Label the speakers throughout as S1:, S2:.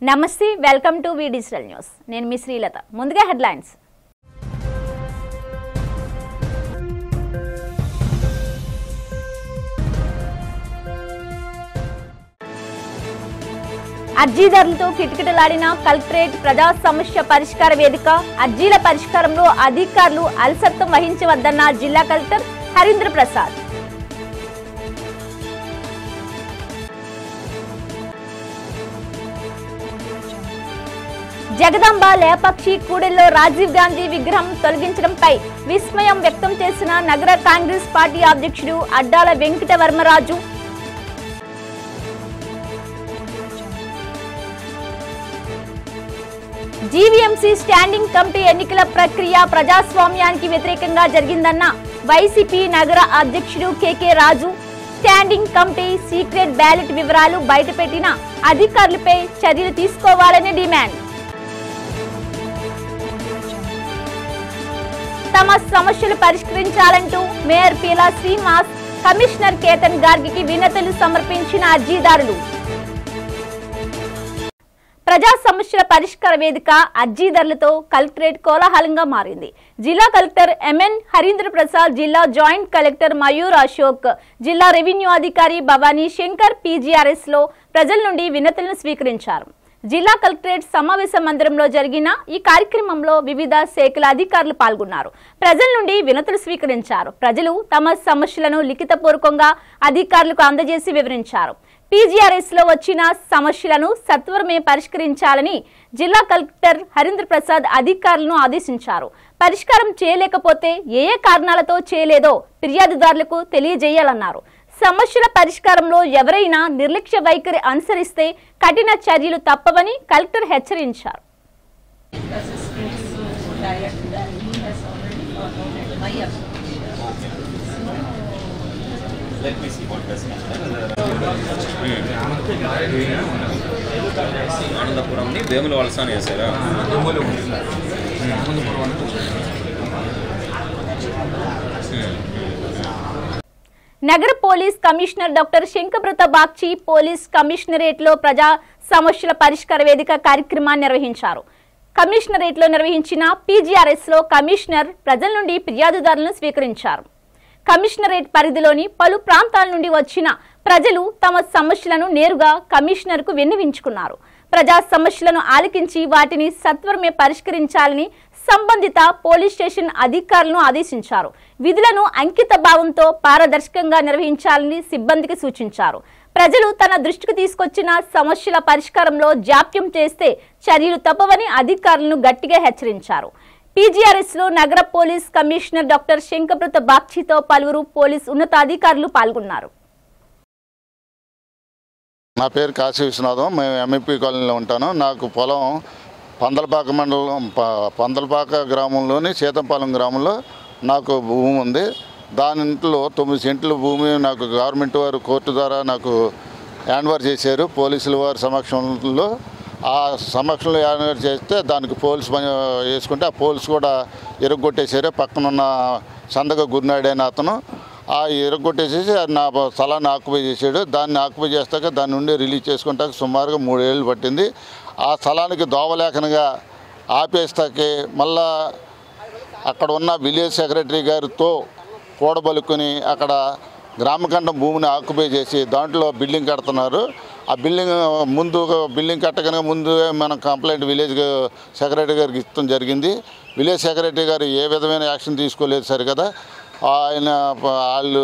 S1: నమస్తే welcome to V digital news నేను మీ శ్రీలత ముందుగా హెడ్లైన్స్ అర్జీదారులతో కిటకిటలాడిన కలెక్టరేట్ ప్రజా సమస్య పరిష్కార వేదిక అర్జీల పరిష్కారంలో అధికారులు అలసత్వం వహించవద్దన్న జిల్లా కలెక్టర్ హరీంద్ర ప్రసాద్ జగదాంబ లేపాక్షి కూడెల్లో రాజీవ్ గాంధీ విగ్రహం తొలగించడంపై విస్మయం వ్యక్తం చేసిన నగర కాంగ్రెస్ పార్టీ అధ్యక్షుడు అడ్డాల వెంకటవర్మరాజు జీవీఎంసీ స్టాండింగ్ కమిటీ ఎన్నికల ప్రక్రియ ప్రజాస్వామ్యానికి వ్యతిరేకంగా జరిగిందన్న వైసీపీ నగర అధ్యక్షుడు కేకే రాజు స్టాండింగ్ కమిటీ సీక్రెట్ బ్యాలెట్ వివరాలు బయటపెట్టిన అధికారులపై చర్యలు తీసుకోవాలని డిమాండ్ తమ సమస్యలు పరిష్కరించాలంటూ మేయర్ పీలా శ్రీనివాస్ కమిషనర్ కేతన్ గార్గికి వినతులు సమర్పించిన అర్జీదారులు ప్రజా సమస్యల పరిష్కార వేదిక అర్జీదారులతో కలెక్టరేట్ కోలాహలంగా మారింది. జిల్లా కలెక్టర్ ఎంఎన్ హరీంద్ర ప్రసాద్, జిల్లా జాయింట్ కలెక్టర్ మయూర్ అశోక్, జిల్లా రెవెన్యూ అధికారి భవానీ శంకర్ పీజీఆర్ఎస్ లో ప్రజల నుండి వినతులను స్వీకరించారు. జిల్లా కలెక్టరేట్ సమావేశ మందిరంలో జరిగిన ఈ కార్యక్రమంలో వివిధ శాఖల అధికారులు పాల్గొన్నారు. ప్రజల నుండి వినతులు స్వీకరించారు. ప్రజలు తమ సమస్యలను లిఖితపూర్వకంగా అధికారులకు అందజేసి వివరించారు. పీజీఆర్ఎస్ లో వచ్చిన సమస్యలను సత్వరమే పరిష్కరించాలని జిల్లా కలెక్టర్ హరీంద్ర ప్రసాద్ అధికారులను ఆదేశించారు. పరిష్కారం చేయలేకపోతే ఏ కారణాలతో చేయలేదో ఫిర్యాదుదారులకు తెలియజేయాలన్నారు. సమస్యల పరిష్కారంలో ఎవరైనా నిర్లక్ష్య వైఖరి అనుసరిస్తే కఠిన చర్యలు తప్పవని కలెక్టర్ హెచ్చరించారు.
S2: ఆనందపురం వేముల వలస చేశారా?
S1: నగర police commissioner doctor Shankhabrata Bagchi police commissionerate లో ప్రజా సమస్యల పరిష్కార వేదిక కార్యక్రమాన్ని నిర్వహించారు. కమిషనరేట్ లో నిర్వహించిన పీజీఆర్ఎస్ లో కమిషనర్ ప్రజల నుండి ఫిర్యాదుదారులను స్వీకరించారు. కమిషనరేట్ పరిధిలోని పలు ప్రాంతాల నుండి వచ్చిన ప్రజలు తమ సమస్యలను నేరుగా కమిషనర్ కు విన్నవించుకున్నారు. ప్రజా సమస్యలను ఆలకించి వాటిని సత్వరమే పరిష్కరించాలని సంబంధిత పోలీస్ స్టేషన్ అధికారులను ఆదేశించారు. విధులను అంకిత భావంతో పారదర్శకంగా నిర్వహించాలని సిబ్బందికి సూచించారు. ప్రజలు తన దృష్టికి తీసుకొచ్చిన సమస్యల పరిష్కారంలో జాప్యం చేస్తే చర్యలు తప్పవని అధికారులను గట్టిగా హెచ్చరించారు. పీజీఆర్ఎస్ లో నగర పోలీస్ కమిషనర్ డాక్టర్ శంకబ్రత బాగ్చితో పలువురు పోలీస్ ఉన్నతాధికారులు పాల్గొన్నారు.
S3: నా పేరు కాశీ విశ్వనాథం. మేము ఎంఈపీ కాలనీలో ఉంటాను. నాకు పొలం పందలపాక మండలం పందలపాక గ్రామంలోని సీతంపాలెం గ్రామంలో నాకు భూమి ఉంది. దానిలో 9 సెంట్ల భూమి నాకు గవర్నమెంట్ వారు కోర్టు ద్వారా నాకు హ్యాండ్ ఓవర్ చేశారు. పోలీసుల వారి సమక్షంలో ఆ సమక్షంలో హ్యాండ్ ఓవర్ చేస్తే దానికి పోలీసు పని వేసుకుంటే ఆ పోలీసు కూడా ఇరగొట్టేశారు. పక్కనున్న సందగ గురినాడు అయిన అతను ఆ ఇరగొట్టేసేసి నా స్థలాన్ని ఆక్యుపై చేశాడు. దాన్ని ఆక్యుపై చేస్తాక దాని నుండి రిలీజ్ చేసుకుంటాక సుమారుగా 3 ఏళ్ళు పట్టింది. ఆ స్థలానికి దోవలేఖనగా ఆపేస్తాకే మళ్ళా అక్కడ ఉన్న విలేజ్ సెక్రటరీ గారితో కూడబలుకొని అక్కడ గ్రామఖండం భూమిని ఆక్యుపై చేసి దాంట్లో బిల్డింగ్ కడుతున్నారు. ఆ బిల్డింగ్ కట్టగానే ముందు మనం కంప్లైంట్ విలేజ్ సెక్రటరీ గారికి ఇవ్వడం జరిగింది. విలేజ్ సెక్రటరీ గారు ఏ విధమైన యాక్షన్ తీసుకోలేదు సరి కదా. వాళ్ళు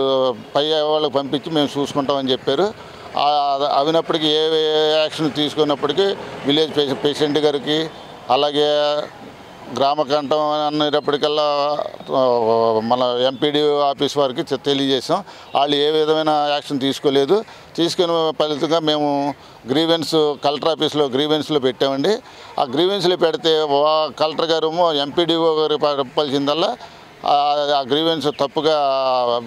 S3: పై వాళ్ళకి పంపించి మేము చూసుకుంటామని చెప్పారు. అయినప్పటికీ ఏ యాక్షన్ తీసుకున్నప్పటికీ విలేజ్ ప్రెసిడెంట్ గారికి అలాగే గ్రామకంఠం అనేటప్పటికల్లా మన ఎంపీడీ ఆఫీస్ వారికి తెలియజేసాం. వాళ్ళు ఏ విధమైన యాక్షన్ తీసుకోలేదు. తీసుకున్న ఫలితంగా మేము గ్రీవెన్స్ కలెక్టర్ ఆఫీస్లో గ్రీవెన్స్లో పెట్టామండి. ఆ గ్రీవెన్స్లో పెడితే కలెక్టర్ గారు ఎంపీడీఓ గారు చెప్పాల్సిందల్లా ఆ గ్రీవెన్స్ తప్పుగా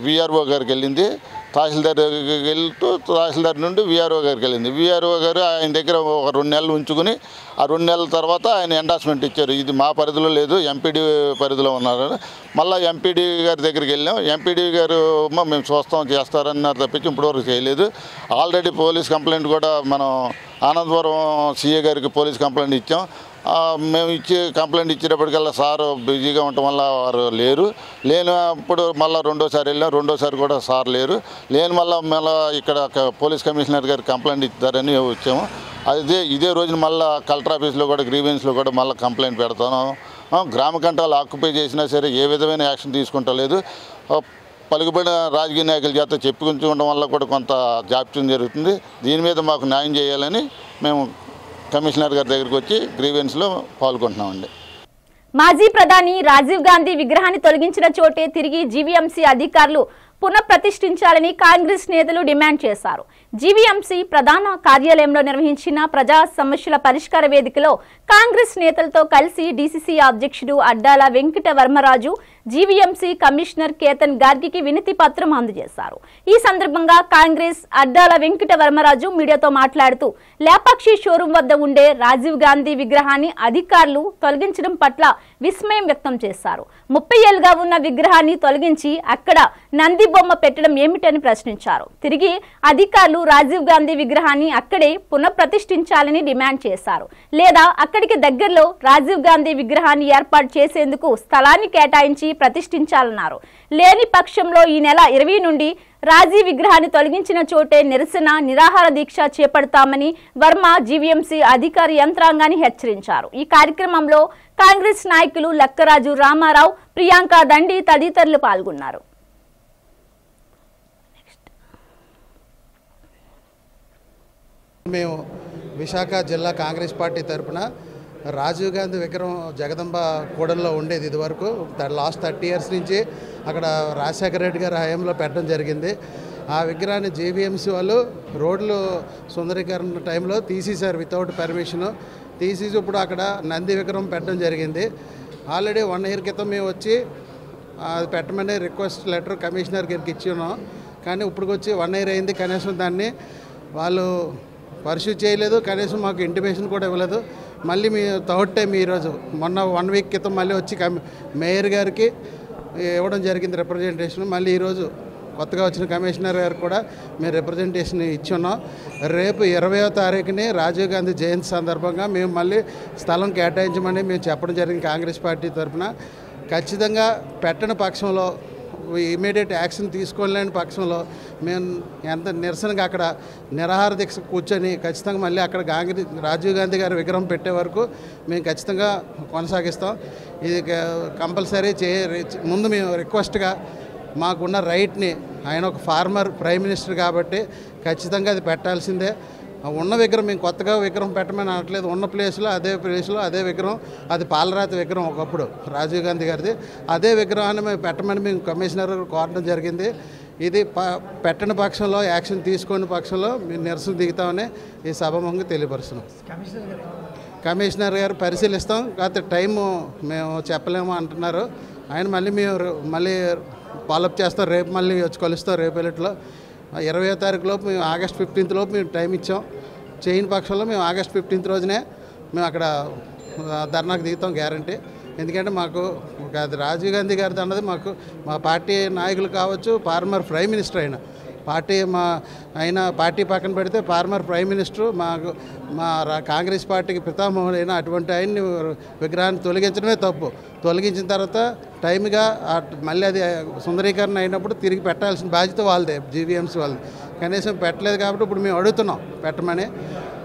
S3: విఆర్ఓ గారికి వెళ్ళింది. తహసీల్దార్ దగ్గరికి వెళ్తూ తహసీల్దార్ నుండి విఆర్ఓ గారికి వెళ్ళింది. విఆర్ఓ గారు ఆయన దగ్గర ఒక 2 నెలలు ఉంచుకుని ఆ 2 నెలల తర్వాత ఆయన ఎండార్స్మెంట్ ఇచ్చారు. ఇది మా పరిధిలో లేదు, ఎంపీడీ పరిధిలో ఉన్నారు. మళ్ళీ ఎంపీడీ గారి దగ్గరికి వెళ్ళాం. ఎంపీడీ గారు మేము చూస్తాం చేస్తారన్నారు తప్పించి ఇప్పటివరకు చేయలేదు. ఆల్రెడీ పోలీస్ కంప్లైంట్ కూడా మనం ఆనందపురం సిఏ గారికి పోలీస్ కంప్లైంట్ ఇచ్చాం. మేము కంప్లైంట్ ఇచ్చేటప్పటికల్లా సార్ బిజీగా ఉండటం వల్ల వారు లేనప్పుడు మళ్ళీ రెండోసారి వెళ్ళాం. రెండోసారి కూడా సార్ లేరు. మళ్ళీ ఇక్కడ పోలీస్ కమిషనర్ గారికి కంప్లైంట్ ఇస్తారని వచ్చాము. ఇదే రోజున మళ్ళీ కలెక్టర్ ఆఫీస్లో కూడా గ్రీవెన్స్లో కూడా మళ్ళీ కంప్లైంట్ పెడతాను. గ్రామ కంటాలు ఆక్యుపై చేసినా సరే ఏ విధమైన యాక్షన్ తీసుకుంటలేదు. పలుకుబడిన రాజకీయ నాయకుల చేత చెప్పుకుంటుండడం వల్ల కూడా కొంత జాప్యం జరుగుతుంది. దీని మీద మాకు న్యాయం చేయాలని మేము కమిషనర్ గారి దగ్గరికి వచ్చి గ్రీవెన్స్లో పాల్గొంటున్నామండి.
S1: మాజీ ప్రధాని రాజీవ్ గాంధీ విగ్రహాన్ని తొలగించిన చోటే తిరిగి జీవీఎంసీ అధికారులు పునఃప్రతిష్ఠించాలని కాంగ్రెస్ నేతలు డిమాండ్ చేశారు. జీవీఎంసీ ప్రధాన కార్యాలయంలో నిర్వహించిన ప్రజా సమస్యల పరిష్కార వేదికలో కాంగ్రెస్ నేతలతో కలిసి డీసీసీ అధ్యక్షుడు అడ్డాల వెంకట వర్మరాజు జీవీఎంసీ కమిషనర్ కేతన్ గార్గికి వినతి పత్రం అందజేశారు. ఈ సందర్భంగా కాంగ్రెస్ అడ్డాల వెంకట వర్మరాజు మీడియాతో మాట్లాడుతూ లేపాక్షి షోరూం వద్ద ఉండే రాజీవ్ గాంధీ విగ్రహాన్ని అధికారులు తొలగించడం పట్ల విస్మయం వ్యక్తం చేశారు. 30 ఏళ్లుగా ఉన్న విగ్రహాన్ని తొలగించి అక్కడ నంది బొమ్మ పెట్టడం ఏమిటని ప్రశ్నించారు. తిరిగి అధికారులు రాజీవ్ గాంధీ విగ్రహాన్ని అక్కడే పునఃప్రతిష్ఠించాలని డిమాండ్ చేశారు. లేదా అక్కడికి దగ్గరలో రాజీవ్ గాంధీ విగ్రహాన్ని ఏర్పాటు చేసేందుకు స్థలాన్ని కేటాయించి ప్రతిష్ఠించాలన్నారు. లేని పక్షంలో ఈ నెల 20 నుండి రాజీవ్ విగ్రహాన్ని తొలగించిన చోటే నిరాహార దీక్ష చేపడతామని వర్మ జీవీఎంసీ అధికార యంత్రాంగాన్ని హెచ్చరించారు. ఈ కార్యక్రమంలో కాంగ్రెస్ నాయకులు లక్కరాజు రామారావు, ప్రియాంక దండి తదితరులు పాల్గొన్నారు.
S2: మేము విశాఖ జిల్లా కాంగ్రెస్ పార్టీ తరఫున రాజీవ్ గాంధీ విగ్రహం జగదంబ కూడల్లో ఉండేది. ఇదివరకు లాస్ట్ 30 ఇయర్స్ నుంచి అక్కడ రాజశేఖర రెడ్డి గారి హయాంలో పెట్టడం జరిగింది. ఆ విగ్రహాన్ని జీవీఎంసీ వాళ్ళు రోడ్లు సుందరీకరణ టైంలో తీసేశారు వితౌట్ పర్మిషను. తీసేసి ఇప్పుడు అక్కడ నంది విగ్రహం పెట్టడం జరిగింది. ఆల్రెడీ 1 ఇయర్ క్రితం మేము వచ్చి అది పెట్టమని రిక్వెస్ట్ లెటర్ కమిషనర్ గారికి ఇచ్చి ఉన్నాం. కానీ ఇప్పుడు వచ్చి 1 ఇయర్ అయింది, కనీసం దాన్ని వాళ్ళు పర్సూ చేయలేదు, కనీసం మాకు ఇంటిమేషన్ కూడా ఇవ్వలేదు. మళ్ళీ మీ థర్డ్ టైం ఈరోజు మొన్న 1 వీక్ క్రితం మళ్ళీ వచ్చి మేయర్ గారికి ఇవ్వడం జరిగింది రిప్రజెంటేషన్. మళ్ళీ ఈరోజు కొత్తగా వచ్చిన కమిషనర్ గారికి కూడా మేము రిప్రజెంటేషన్ ఇచ్చి ఉన్నాం. రేపు 20వ తారీఖుని రాజీవ్ గాంధీ జయంతి సందర్భంగా మేము మళ్ళీ స్థలం కేటాయించమని మేము చెప్పడం జరిగింది కాంగ్రెస్ పార్టీ తరఫున. ఖచ్చితంగా పెట్టని పక్షంలో ఇమీడియట్ యాక్షన్ తీసుకోలేని పక్షంలో మేము ఎంత నిరసనగా అక్కడ నిరాహార దీక్ష కూర్చొని ఖచ్చితంగా మళ్ళీ అక్కడ రాజీవ్ గాంధీ గారి విగ్రహం పెట్టే వరకు మేము ఖచ్చితంగా కొనసాగిస్తాం. ఇది కంపల్సరీ ముందు మేము రిక్వెస్ట్గా మాకున్న రైట్ని, ఆయన ఒక ఫార్మర్ ప్రైమ్ మినిస్టర్ కాబట్టి ఖచ్చితంగా అది పెట్టాల్సిందే. ఉన్న విగ్రహం మేము కొత్తగా విగ్రహం పెట్టమని అనట్లేదు. ఉన్న ప్లేస్లో అదే విగ్రహం, అది పాలరాతి విగ్రహం ఒకప్పుడు రాజీవ్ గాంధీ గారిది. అదే విగ్రహాన్ని మేము పెట్టమని మేము కమిషనర్ కోరడం జరిగింది. ఇది పెట్టని పక్షంలో, యాక్షన్ తీసుకునే పక్షంలో మేము నిరసన దిగుతామని ఈ సభాముఖంగా తెలియపరుస్తున్నాం. కమిషనర్ గారు పరిశీలిస్తాం, కాకపోతే టైము మేము చెప్పలేము అంటున్నారు. ఆయన మళ్ళీ ఫాలోఅప్ చేస్తాం. రేపు మళ్ళీ వచ్చి కలుస్తాం. రేపు ఎల్లుండిలో 20వ తారీఖు లోపు మేము ఆగస్ట్ 15th లోపు మేము టైం ఇచ్చాం. చేయని పక్షంలో మేము ఆగస్ట్ 15th రోజునే మేము అక్కడ ధర్నాకు దిగుతాం గ్యారంటీ. ఎందుకంటే మాకు అది రాజీవ్ గాంధీ గారిది అన్నది మా పార్టీ నాయకులు కావచ్చు, ఫార్మర్ ప్రైమ్ మినిస్టర్ అయిన పార్టీ పక్కన పెడితే ఫార్మర్ ప్రైమ్ మినిస్టర్ మా కాంగ్రెస్ పార్టీకి పితామహుడైన అటువంటి ఆయన్ని విగ్రహాన్ని తొలగించడమే తప్పు. తొలగించిన తర్వాత టైంగా మళ్ళీ అది సుందరీకరణ అయినప్పుడు తిరిగి పెట్టాల్సిన బాధ్యత వాళ్ళదే, జీవీఎంసీ వాళ్ళది. కనీసం పెట్టలేదు కాబట్టి ఇప్పుడు మేము అడుగుతున్నాం పెట్టమని.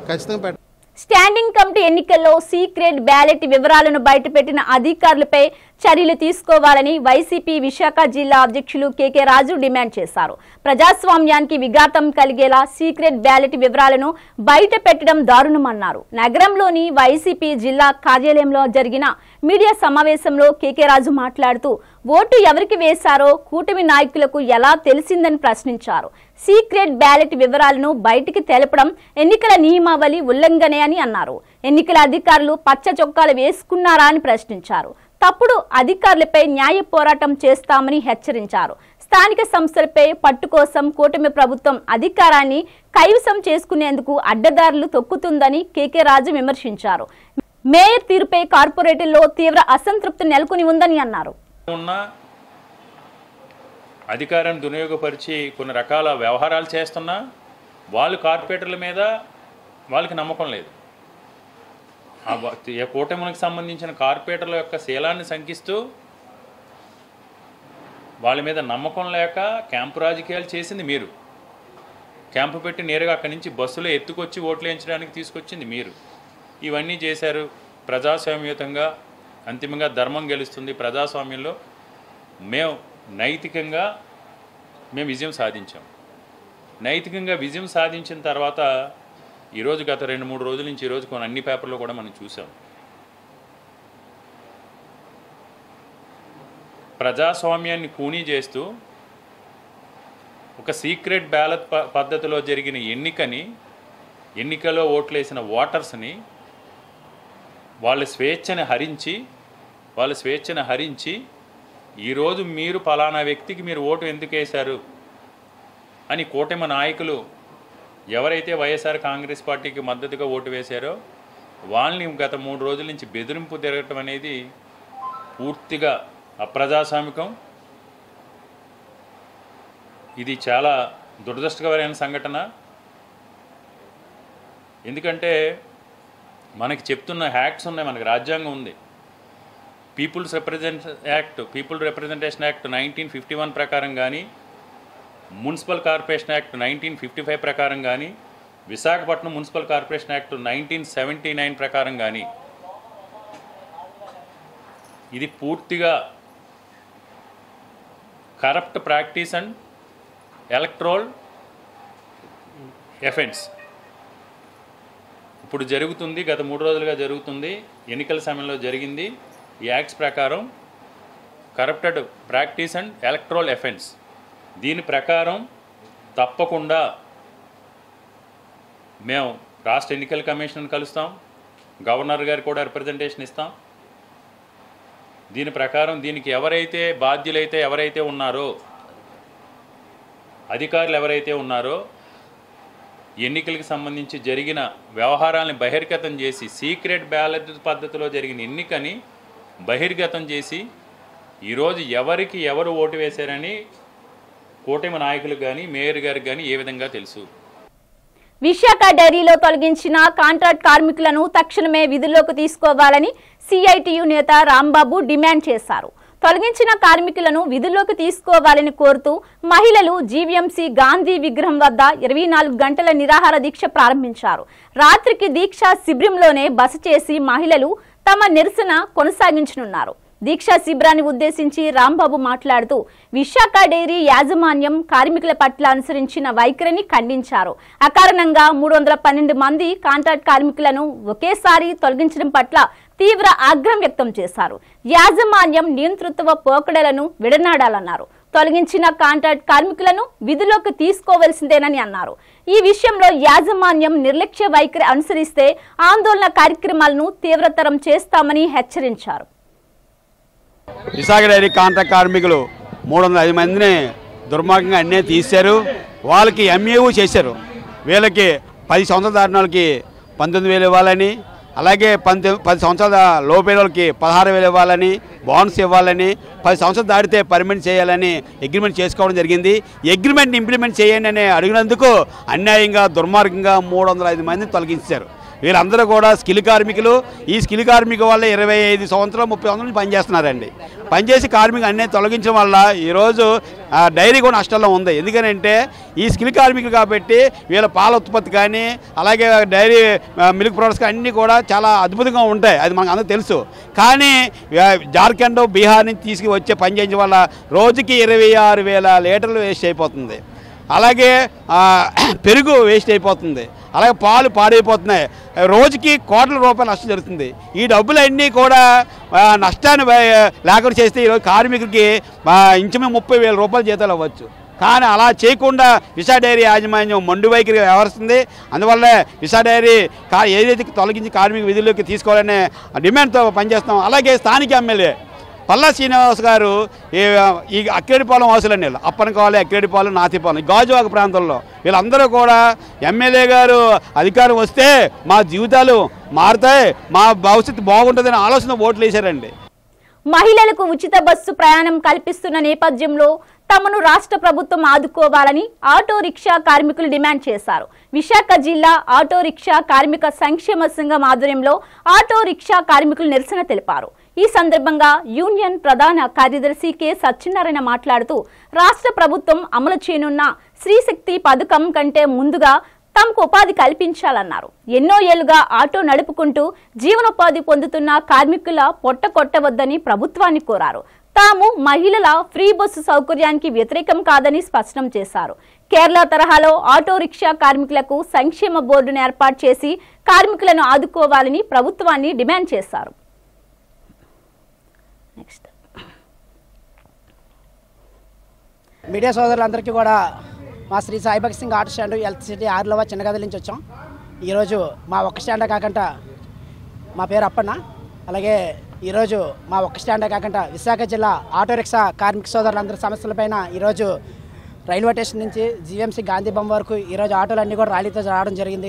S2: ఖచ్చితంగా
S1: స్టాండింగ్ కమిటీ ఎన్నికల్లో సీక్రెట్ బ్యాలెట్ వివరాలను బయటపెట్టిన అధికారులపై చర్యలు తీసుకోవాలని వైసీపీ విశాఖ జిల్లా అధ్యక్షులు కేకే రాజు డిమాండ్ చేశారు. ప్రజాస్వామ్యానికి విఘాతం కలిగేలా సీక్రెట్ బ్యాలెట్ వివరాలను బయట పెట్టడం దారుణమన్నారు. నగరంలోని వైసీపీ జిల్లా కార్యాలయంలో జరిగిన మీడియా సమావేశంలో కేకే రాజు మాట్లాడుతూ ఓటు ఎవరికి వేశారో కూటమి నాయకులకు ఎలా తెలిసిందని ప్రశ్నించారు. సీక్రెట్ బ్యాలెట్ వివరాలను బయటికి తెలపడం ఎన్నికల నియమావళి ఉల్లంఘనే అని అన్నారు. ఎన్నికల అధికారులు పచ్చ చొక్కాలు వేసుకున్నారా అని ప్రశ్నించారు. తప్పుడు అధికారులపై న్యాయ పోరాటం చేస్తామని హెచ్చరించారు. స్థానిక సంస్థలపై పట్టు కోసం కూటమి ప్రభుత్వం అధికారాన్ని కైవసం చేసుకునేందుకు అడ్డదారులు తొక్కుతుందని కేకే రాజు విమర్శించారు. మేయర్ తీరుపై కార్పొరేటర్లో తీవ్ర అసంతృప్తి నెలకొని ఉందని అన్నారు.
S4: అధికారాన్ని దుర్వినియోగపరిచి కొన్ని రకాల వ్యవహారాలు చేస్తున్నా వాళ్ళు కార్పొరేటర్ల మీద వాళ్ళకి నమ్మకం లేదు. కూటమికి సంబంధించిన కార్పొరేటర్ల యొక్క శీలాన్ని శంకిస్తూ వాళ్ళ మీద నమ్మకం లేక క్యాంపు రాజకీయాలు చేసింది మీరు. క్యాంపు పెట్టి నేరుగా అక్కడి నుంచి బస్సులో ఎత్తుకొచ్చి ఓట్లు వేయించడానికి తీసుకొచ్చింది మీరు. ఇవన్నీ చేశారు. ప్రజాస్వామ్యయుతంగా అంతిమంగా ధర్మం గెలుస్తుంది. ప్రజాస్వామ్యంలో మేము నైతికంగా విజయం సాధించాం. నైతికంగా విజయం సాధించిన తర్వాత ఈరోజు గత 2-3 రోజుల నుంచి ఈరోజు కొన్ని అన్ని పేపర్లో కూడా మనం చూసాం. ప్రజాస్వామ్యాన్ని కూనీ చేస్తూ ఒక సీక్రెట్ బ్యాలెట్ పద్ధతిలో జరిగిన ఎన్నికలో ఓట్లేసిన ఓటర్స్ని వాళ్ళ స్వేచ్ఛను హరించి ఈరోజు మీరు పలానా వ్యక్తికి మీరు ఓటు ఎందుకు వేశారు అని కూటమి నాయకులు ఎవరైతే వైఎస్ఆర్ కాంగ్రెస్ పార్టీకి మద్దతుగా ఓటు వేశారో వాళ్ళని గత 3 రోజుల నుంచి బెదిరింపు తిరగటం అనేది పూర్తిగా అప్రజాస్వామికం. ఇది చాలా దురదృష్టకరమైన సంఘటన. ఎందుకంటే మనకి చెప్తున్న యాక్ట్స్ ఉన్నాయి, మనకి రాజ్యాంగం ఉంది. పీపుల్ రిప్రజెంటేషన్ యాక్ట్ 1951 ప్రకారం కానీ, మున్సిపల్ కార్పొరేషన్ యాక్ట్ 1955 ప్రకారం కానీ, విశాఖపట్నం మున్సిపల్ కార్పొరేషన్ యాక్ట్ 1979 ప్రకారం కానీ ఇది పూర్తిగా corrupt practice and electoral offence ఇప్పుడు జరుగుతుంది. గత 3 రోజులుగా జరుగుతుంది. ఎన్నికల సమయంలో జరిగింది. ఈ యాక్ట్స్ ప్రకారం corrupted practice and electoral offence. దీని ప్రకారం తప్పకుండా మేము రాష్ట్ర ఎన్నికల కమిషన్ కలుస్తాం, గవర్నర్ గారు కూడా రిప్రజెంటేషన్ ఇస్తాం. దీని ప్రకారం దీనికి ఎవరైతే ఉన్నారో అధికారులు ఎవరైతే ఉన్నారో ఎన్నికలకు సంబంధించి జరిగిన వ్యవహారాలను బహిర్గతం చేసి సీక్రెట్ బ్యాలెట్ పద్ధతిలో జరిగిన ఎన్నికని బహిర్గతం చేసి ఈరోజు ఎవరు ఓటు వేశారని కూటమి నాయకులకు కానీ మేయర్ గారికి కానీ ఏ విధంగా తెలుసు.
S1: విశాఖ డైరీలో తొలగించిన కాంట్రాక్ట్ కార్మికులను తక్షణమే విధుల్లోకి తీసుకోవాలని సిఐటియు నేత రాంబాబు డిమాండ్ చేశారు. తొలగించిన కార్మికులను విధుల్లోకి తీసుకోవాలని కోరుతూ మహిళలు జీవీఎంసీ గాంధీ విగ్రహం వద్ద 24 గంటల నిరాహార దీక్ష ప్రారంభించారు. రాత్రికి దీక్షా శిబిరంలోనే బస చేసి మహిళలు తమ నిరసన కొనసాగించనున్నారు. దీక్షా శిబిరాన్ని ఉద్దేశించి రాంబాబు మాట్లాడుతూ విశాఖ డైరీ యాజమాన్యం కార్మికుల పట్ల అనుసరించిన వైఖరిని ఖండించారు. అకారణంగా 312 మంది కాంట్రాక్ట్ కార్మికులను ఒకేసారి తొలగించడం పట్ల తీవ్ర ఆగ్రహం వ్యక్తం చేశారు. యాజమాన్యం నియంతృత్వ పోకడలను విడనాడాలన్నారు. తొలగించిన కాంట్రాక్ట్ కార్మికులను విధుల్లోకి తీసుకోవాల్సిందేనని అన్నారు. ఈ విషయంలో యాజమాన్యం నిర్లక్ష్య వైఖరి అనుసరిస్తే ఆందోళన కార్యక్రమాలను తీవ్రతరం చేస్తామని హెచ్చరించారు.
S5: విశాఖ డైరీ కాంట్రాక్ట్ కార్మికులు 305 మందిని దుర్మార్గంగా అన్నీ తీశారు. వాళ్ళకి ఎంఏఓ చేశారు. వీళ్ళకి 10 సంవత్సరాలు దాటిన వాళ్ళకి 19,000 ఇవ్వాలని, అలాగే 10 సంవత్సరాల లోపే వాళ్ళకి 16,000 ఇవ్వాలని, బోనస్ ఇవ్వాలని, 10 సంవత్సరాలు దాటితే పర్మనెంట్ చేయాలని అగ్రిమెంట్ చేసుకోవడం జరిగింది. అగ్రిమెంట్ని ఇంప్లిమెంట్ చేయండి అని అడిగినందుకు అన్యాయంగా దుర్మార్గంగా 305 మందిని తొలగించారు. వీళ్ళందరూ కూడా స్కిల్ కార్మికులు. ఈ స్కిల్ కార్మికుల వల్ల 25 సంవత్సరాలు 30 సంవత్సరాలు పనిచేస్తున్నారండి. పనిచేసి కార్మికులు అన్నీ తొలగించడం వల్ల ఈరోజు డైరీ కూడా నష్టాల్లో ఉంది. ఎందుకంటే ఈ స్కిల్ కార్మికులు కాబట్టి వీళ్ళ పాల ఉత్పత్తి కానీ అలాగే డైరీ మిల్క్ ప్రొడక్ట్స్ అన్నీ కూడా చాలా అద్భుతంగా ఉంటాయి. అది మనకు అందరూ తెలుసు. కానీ జార్ఖండ్ బీహార్ నుంచి తీసుకువచ్చే పని చేయించడం వల్ల రోజుకి 26,000 లీటర్లు వేస్ట్ అయిపోతుంది. అలాగే పెరుగు వేస్ట్ అయిపోతుంది. అలాగే పాలు పాడైపోతున్నాయి. రోజుకి కోట్ల రూపాయలు నష్టం జరుగుతుంది. ఈ డబ్బులన్నీ కూడా నష్టాన్ని లేకుండా చేస్తే ఈరోజు కార్మికుడికి ఇంచుమించు 30,000 రూపాయల జీతాలు అవ్వచ్చు. కానీ అలా చేయకుండా విశాఖ డైరీ యాజమాన్యం మొండి వైఖరి వ్యవహరిస్తుంది. అందువల్ల విశాఖ డైరీ ఏదైతే తొలగించి కార్మిక విధుల్లోకి తీసుకోవాలనే డిమాండ్తో పనిచేస్తాం. అలాగే స్థానిక ఎమ్మెల్యే పల్లా శ్రీనివాస్ గారు ఈ అక్కేడిపాలెం వాసులండి, అప్పనకావాలి, అక్కేడిపాలెం, నాతిపాలెం, గాజువాక ప్రాంతంలో వీళ్ళందరూ కూడా ఎమ్మెల్యే గారు అధికారం వస్తే మా జీవితాలు మారుతాయి, మా భవిష్యత్తు బాగుంటుందని ఆలోచన ఓట్లు వేశారండి.
S1: మహిళలకు ఉచిత బస్సు ప్రయాణం కల్పిస్తున్న నేపథ్యంలో తమను రాష్ట్ర ప్రభుత్వం ఆదుకోవాలని ఆటో రిక్షా కార్మికులు డిమాండ్ చేశారు. విశాఖ జిల్లా ఆటో రిక్షా కార్మిక సంక్షేమ సంఘం ఆధ్వర్యంలో ఆటో రిక్షా కార్మికులు నిరసన తెలిపారు. ఈ సందర్భంగా యూనియన్ ప్రధాన కార్యదర్శి కె సత్యనారాయణ మాట్లాడుతూ రాష్ట్ర ప్రభుత్వం అమలు చేయనున్న శ్రీశక్తి పథకం కంటే ముందుగా తమకు ఉపాధి కల్పించాలన్నారు. ఎన్నో ఏళ్లుగా ఆటో నడుపుకుంటూ జీవనోపాధి పొందుతున్న కార్మికుల పొట్ట కొట్టవద్దని ప్రభుత్వాన్ని కోరారు. తాము మహిళల ఫ్రీ బస్సు సౌకర్యానికి వ్యతిరేకం కాదని స్పష్టం చేశారు. కేరళ తరహాలో ఆటో రిక్షా కార్మికులకు సంక్షేమ బోర్డును ఏర్పాటు చేసి కార్మికులను ఆదుకోవాలని ప్రభుత్వాన్ని డిమాండ్ చేశారు.
S6: మీడియా సోదరులందరికీ కూడా మా శ్రీ సాయి భగత్ సింగ్ ఆటో స్టాండ్ ఎల్సిటీ ఆర్లవ చిన్నగది నుంచి వచ్చాం. ఈరోజు మా ఒక్క స్టాండే కాకుండా మా పేరు అప్పన్న, అలాగే ఈరోజు మా ఒక్క స్టాండే కాకుండా విశాఖ జిల్లా ఆటో రిక్షా కార్మిక సోదరులందరి సమస్యలపైన ఈరోజు రైల్వే స్టేషన్ నుంచి జీవీఎంసీ గాంధీ బొమ్మ వరకు ఈరోజు ఆటోలన్నీ కూడా ర్యాలీతో రావడం జరిగింది.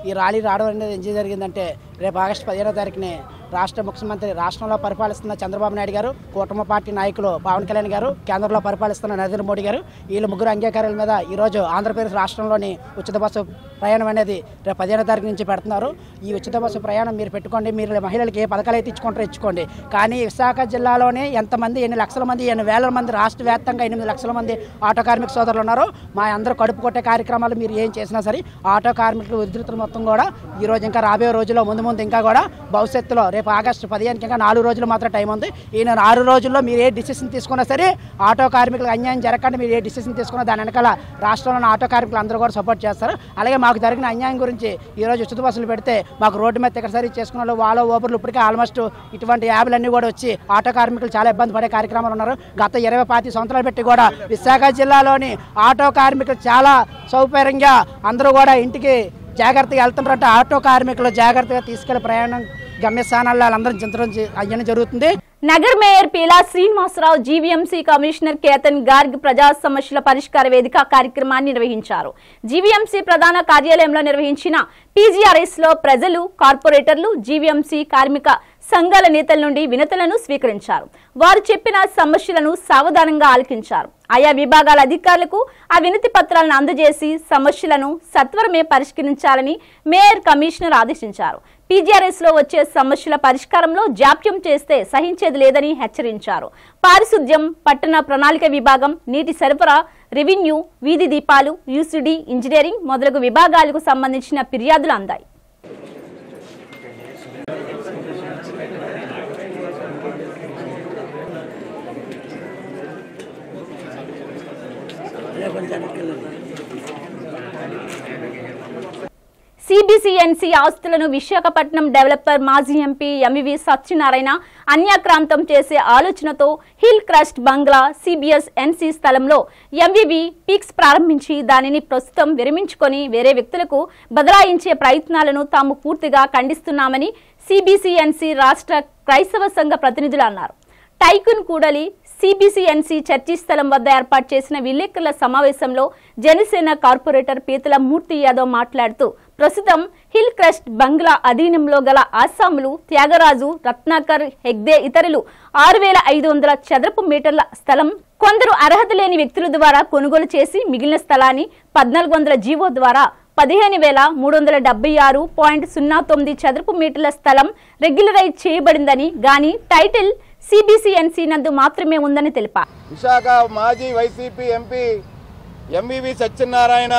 S6: ఈ ర్యాలీ రావడం అనేది ఏం జరిగిందంటే రేపు ఆగస్టు 15వ తారీఖుని రాష్ట్ర ముఖ్యమంత్రి రాష్ట్రంలో పరిపాలిస్తున్న చంద్రబాబు నాయుడు గారు, కూటమి పార్టీ నాయకులు పవన్ కళ్యాణ్ గారు, కేంద్రంలో పరిపాలిస్తున్న నరేంద్ర మోడీ గారు, వీళ్ళు ముగ్గురు అంగీకారాల మీద ఈరోజు ఆంధ్రప్రదేశ్ రాష్ట్రంలోని ఉచిత బస్సు ప్రయాణం అనేది రేపు 15వ తారీఖు నుంచి పెడుతున్నారు. ఈ ఉచిత బస్సు ప్రయాణం మీరు పెట్టుకోండి, మీరు మహిళలకు ఏ పథకాలు అయితే ఇచ్చుకుంటారో ఇచ్చుకోండి. కానీ విశాఖ జిల్లాలోనే ఎంతమంది, ఎన్ని లక్షల మంది, ఎన్ని వేల మంది, రాష్ట్ర వ్యాప్తంగా 8 లక్షల మంది ఆటో కార్మిక సోదరులు ఉన్నారు. మా అందరూ కడుపు కొట్టే కార్యక్రమాలు మీరు ఏం చేసినా సరే ఆటో కార్మికుల ఉధృతులు మొత్తం కూడా ఈరోజు ఇంకా రాబోయే రోజుల్లో ముందు ఇంకా కూడా భవిష్యత్తులో రేపు ఆగస్టు 15కి ఇంకా 4 రోజులు మాత్రం టైం ఉంది. ఈ 4 రోజుల్లో మీరు ఏ డిసిషన్ తీసుకున్నా సరే ఆటో కార్మికులకు అన్యాయం జరగకుండా మీరు ఏ డిసిషన్ తీసుకున్నా దాని వెనకాల రాష్ట్రంలోని ఆటో కార్మికులు అందరూ కూడా సపోర్ట్ చేస్తారు. అలాగే మాకు జరిగిన అన్యాయం గురించి ఈరోజు ఉచిత బస్సులు పెడితే మాకు రోడ్డు మీద తిక్కసరి చేసుకున్న వాళ్ళు ఓబర్లు ఇప్పటికే ఆల్మోస్ట్ ఇటువంటి యాబ్లన్నీ కూడా వచ్చి ఆటో కార్మికులు చాలా ఇబ్బంది పడే కార్యక్రమాలు ఉన్నారు. గత 20-25 సంవత్సరాలు పెట్టి కూడా విశాఖ జిల్లాలోని ఆటో కార్మికులు చాలా సౌకర్యంగా అందరూ కూడా ఇంటికి జాగ్రత్తగా వెళ్తుంటారంటే ఆటో కార్మికులు జాగ్రత్తగా తీసుకెళ్లి ప్రయాణం గమ్యస్థానాల్లో వాళ్ళందరూ చింతడం అయ్యని జరుగుతుంది.
S1: నగర్ mayor Peela Srinivasarao GVMC commissioner Ketan Garg ప్రజా సమస్యల పరిష్కార వేదిక కార్యక్రమాన్ని నిర్వహించారు. జీవీఎంసీ ప్రధాన కార్యాలయంలో నిర్వహించిన పీజీఆర్ఎస్ లో ప్రజలు, కార్పొరేటర్లు, జీవీఎంసీ కార్మిక సంఘాల నేతల నుండి వినతులను స్వీకరించారు. వారు చెప్పిన సమస్యలను సావధానంగా ఆలకించారు. ఆయా విభాగాల అధికారులకు ఆ వినతి పత్రాలను అందజేసి సమస్యలను సత్వరమే పరిష్కరించాలని మేయర్ కమిషనర్ ఆదేశించారు. పీజీఆర్ఎస్ లో వచ్చే సమస్యల పరిష్కారంలో జాప్యం చేస్తే సహించేది లేదని హెచ్చరించారు. పారిశుద్ధ్యం, పట్టణ ప్రణాళిక విభాగం, నీటి సరఫరా, రెవెన్యూ, వీధి దీపాలు, యూసిడి, ఇంజనీరింగ్ మొదలగు విభాగాలకు సంబంధించిన ఫిర్యాదులు అందాయి. సిబిసిఎన్సి ఆస్తులను విశాఖపట్నం డెవలపర్ మాజీ ఎంపీ ఎంవి సత్యనారాయణ అన్యాక్రాంతం చేసే ఆలోచనతో హిల్ క్రస్ట్ బంగ్లా సిబిఎస్ఎన్సి స్థలంలో ఎంవివి పీక్స్ ప్రారంభించి దానిని ప్రస్తుతం విరమించుకొని వేరే వ్యక్తులకు బదలాయించే ప్రయత్నాలను తాము పూర్తిగా ఖండిస్తున్నామని సిబిసిఎన్సి రాష్ట్ర క్రైస్తవ సంఘ ప్రతినిధులు అన్నారు. టైకున్ కూడలి సిబిసిఎన్సి చర్చి స్థలం వద్ద ఏర్పాటు చేసిన విలేకరుల సమావేశంలో జనసేన కార్పొరేటర్ పీతల మూర్తి యాదవ్ మాట్లాడుతూ ప్రస్తుతం హిల్ క్రస్ట్ బంగ్లా అధీనంలో గల ఆసాములు త్యాగరాజు, రత్నాకర్, హెగ్దే ఇతరులు 6,500 చదరపు మీటర్ల స్థలం కొందరు అర్హత లేని వ్యక్తుల ద్వారా కొనుగోలు చేసి మిగిలిన స్థలాన్ని 1400 జీవో ద్వారా 15,376.09 చదరపు మీటర్ల స్థలం రెగ్యులరైజ్ చేయబడిందని గాని టైటిల్ సిబిసిఎన్సి నందు మాత్రమే ఉందని తెలిపారు.
S7: విశాఖ మాజీ వైసీపీ ఎంపీ ఎంవివి సత్యనారాయణ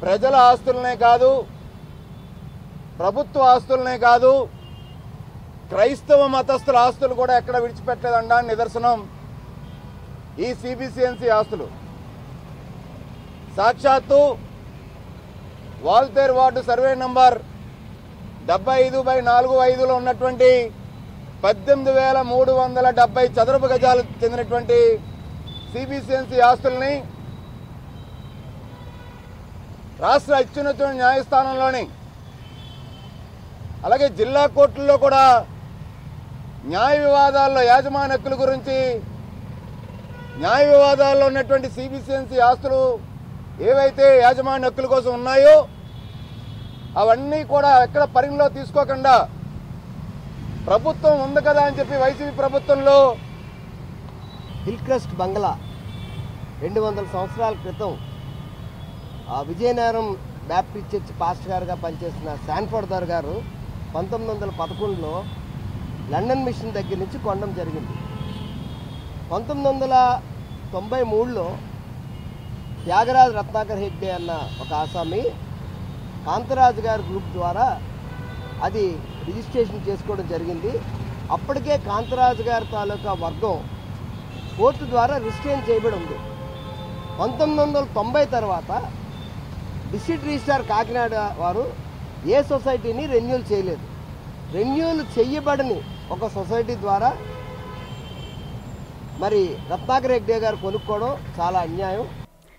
S7: ప్రజల ఆస్తులనే కాదు, ప్రభుత్వ ఆస్తులనే కాదు, క్రైస్తవ మతస్థుల ఆస్తులు కూడా ఎక్కడ విడిచిపెట్టలేదనడానికి నిదర్శనం ఈ సిబిసిఎన్సి ఆస్తులు. సాక్షాత్తు వాల్తేరు వార్డు సర్వే నంబర్ 75/45లో ఉన్నటువంటి 18,370 చదరపు గజాలు చెందినటువంటి సిబిసిఎన్సి ఆస్తుల్ని రాష్ట్ర అత్యున్నత న్యాయస్థానంలోని అలాగే జిల్లా కోర్టుల్లో కూడా న్యాయ వివాదాల్లో యాజమాన్య హక్కుల గురించి, న్యాయ వివాదాల్లో ఉన్నటువంటి సిబిసిఎన్సి ఆస్తులు ఏవైతే యాజమాన్య హక్కుల కోసం ఉన్నాయో అవన్నీ కూడా ఎక్కడ పరిగణలో తీసుకోకుండా ప్రభుత్వం ఉంది కదా అని చెప్పి వైసీపీ ప్రభుత్వంలో హిల్ క్రస్ట్ బంగ్లా 200 సంవత్సరాల క్రితం విజయనగరం బ్యాప్టిస్ట్ చర్చ్ పాస్టర్ గారుగా పనిచేసిన శాన్ఫోర్డ్ దర్ గారు 1911లో లండన్ మిషన్ దగ్గర నుంచి కొనడం జరిగింది. 1993లో త్యాగరాజ్ రత్నాకర్ హెగ్డే అన్న ఒక ఆసామి కాంతరాజు గారి గ్రూప్ ద్వారా అది రిజిస్ట్రేషన్ చేసుకోవడం జరిగింది. అప్పటికే కాంతరాజు గారి తాలూకా వర్గం కోర్టు ద్వారా రిజిస్ట్రేషన్ చేయబడి ఉంది. 1990 తర్వాత డిస్ట్రిక్ట్ రిజిస్ట్రార్ కాకినాడ వారు ఏ సొసైటీని రెన్యూల్ చేయలేదు. రెన్యూల్ చేయబడని ఒక సొసైటీ ద్వారా మరి రత్నాకర్ హెగ్డే గారు కొనుక్కోవడం చాలా అన్యాయం.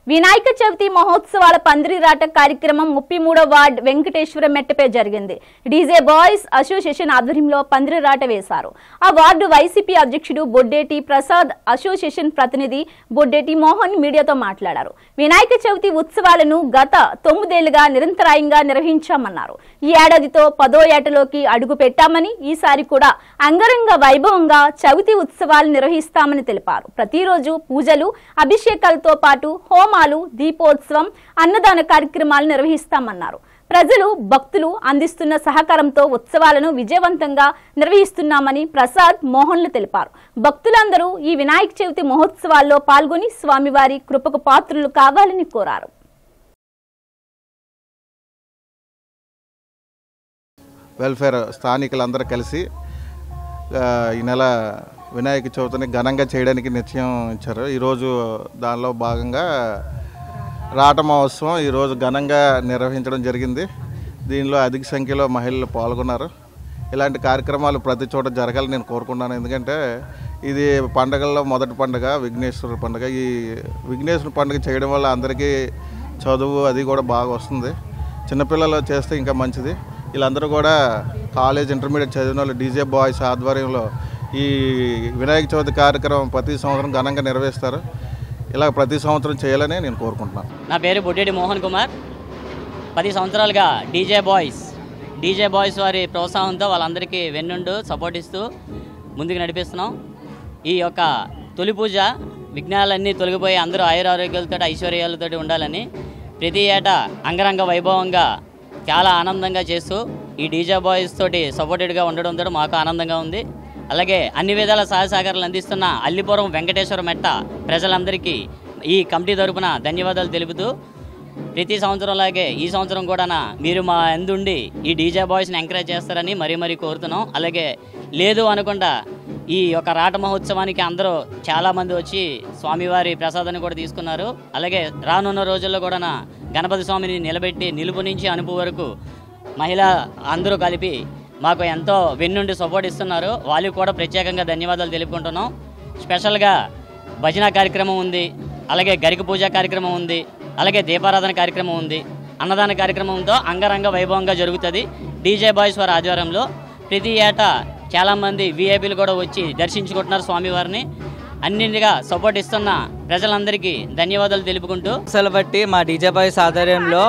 S1: వినాయక చవితి మహోత్సవాల పందిరిరాట కార్యక్రమం 33వ వార్డ్ వెంకటేశ్వర మెట్టపై జరిగింది. డీజే బాయ్స్ అసోసియేషన్ ఆధ్వర్యంలో పందిరిరాట వేశారు. ఆ వార్డు వైసీపీ అధ్యక్షుడు బొడ్డేటి ప్రసాద్, అసోసియేషన్ ప్రతినిధి బొడ్డేటి మోహన్ మీడియాతో మాట్లాడారు. వినాయక చవితి ఉత్సవాలను గత 9 ఏళ్లుగా నిరంతరాయంగా నిర్వహించామన్నారు. ఈ ఏడాదితో 10వ ఏటలోకి అడుగు పెట్టామని, ఈసారి కూడా అంగరంగ వైభవంగా చవితి ఉత్సవాలు నిర్వహిస్తామని తెలిపారు. ప్రతిరోజు పూజలు, అభిషేకాలతో పాటు హోమాలు, దీపోత్సవం, అన్నదాన కార్యక్రమాలు నిర్వహిస్తామన్నారు. ప్రజలు, భక్తులు అందిస్తున్న సహకారంతో ఉత్సవాలను విజయవంతంగా నిర్వహిస్తున్నామని ప్రసాద్, మోహన్లు తెలిపారు. భక్తులందరూ ఈ వినాయక చవితి మహోత్సవాల్లో పాల్గొని స్వామివారి కృపకు పాత్రులు కావాలని కోరారు.
S8: వెల్ఫేర్ స్థానికులందరూ కలిసి ఈ నెల వినాయక చవితిని ఘనంగా చేయడానికి నిశ్చయం ఇచ్చారు. ఈరోజు దానిలో భాగంగా రాట మహోత్సవం ఈరోజు ఘనంగా నిర్వహించడం జరిగింది. దీనిలో అధిక సంఖ్యలో మహిళలు పాల్గొన్నారు. ఇలాంటి కార్యక్రమాలు ప్రతి చోట జరగాలని నేను కోరుకున్నాను. ఎందుకంటే ఇది పండుగల్లో మొదటి పండుగ విఘ్నేశ్వర పండుగ. ఈ విఘ్నేశ్వర పండుగ చేయడం వల్ల అందరికీ చదువు అది కూడా బాగా వస్తుంది. చిన్నపిల్లలు చేస్తే ఇంకా మంచిది. వీళ్ళందరూ కూడా కాలేజ్, ఇంటర్మీడియట్ చదివిన వాళ్ళు డీజే బాయ్స్ ఆధ్వర్యంలో ఈ వినాయక చవితి కార్యక్రమం ప్రతి సంవత్సరం ఘనంగా నిర్వహిస్తారు. ఇలా ప్రతి సంవత్సరం చేయాలని నేను కోరుకుంటున్నాను.
S9: నా పేరు బొడ్డేటి మోహన్ కుమార్. 10 సంవత్సరాలుగా డీజే బాయ్స్ వారి ప్రోత్సాహంతో వాళ్ళందరికీ వెన్నుండు సపోర్ట్ ఇస్తూ ముందుకు నడిపిస్తున్నాం. ఈ యొక్క తొలి పూజ విఘ్నాలన్నీ తొలగిపోయి అందరూ ఆయురారోగ్యాలతో ఐశ్వర్యాలతో ఉండాలని ప్రతి ఏటా అంగరంగ వైభవంగా చాలా ఆనందంగా చేస్తూ ఈ డీజే బాయ్స్ తోటి సపోర్టెడ్గా ఉండడంతో మాకు ఆనందంగా ఉంది. అలాగే అన్ని విధాల సహాయ సహకారాలు అందిస్తున్న అల్లిపురం వెంకటేశ్వర మెట్ట ప్రజలందరికీ ఈ కమిటీ తరపున ధన్యవాదాలు తెలుపుతూ ప్రతి సంవత్సరంలాగే ఈ సంవత్సరం కూడా మీరు మా ఎందుండి ఈ డీజే బాయ్స్ని ఎంకరేజ్ చేస్తారని మరీ కోరుతున్నాం. అలాగే లేదు అనకుండా ఈ యొక్క రాట మహోత్సవానికి అందరూ చాలామంది వచ్చి స్వామివారి ప్రసాదాన్ని కూడా తీసుకున్నారు. అలాగే రానున్న రోజుల్లో కూడా గణపతి స్వామిని నిలబెట్టి నిలుపు నుంచి అనుపు వరకు మహిళ అందరూ కలిపి మాకు ఎంతో వెన్నుండి సపోర్ట్ ఇస్తున్నారు. వాళ్ళకి కూడా ప్రత్యేకంగా ధన్యవాదాలు తెలుపుకుంటున్నాం. స్పెషల్గా భజన కార్యక్రమం ఉంది, అలాగే గరిక పూజ కార్యక్రమం ఉంది, అలాగే దీపారాధన కార్యక్రమం ఉంది, అన్నదాన కార్యక్రమంతో అంగరంగ వైభవంగా జరుగుతుంది. డీజే బాయ్స్ వారి ఆధ్వర్యంలో ప్రతి ఏటా చాలామంది వీఐపీలు కూడా వచ్చి దర్శించుకుంటున్నారు స్వామివారిని. అన్నింటిగా సపోర్ట్ ఇస్తున్న ప్రజలందరికీ ధన్యవాదాలు తెలుపుకుంటూ
S10: బట్టి మా డీజే బాయ్స్ ఆధ్వర్యంలో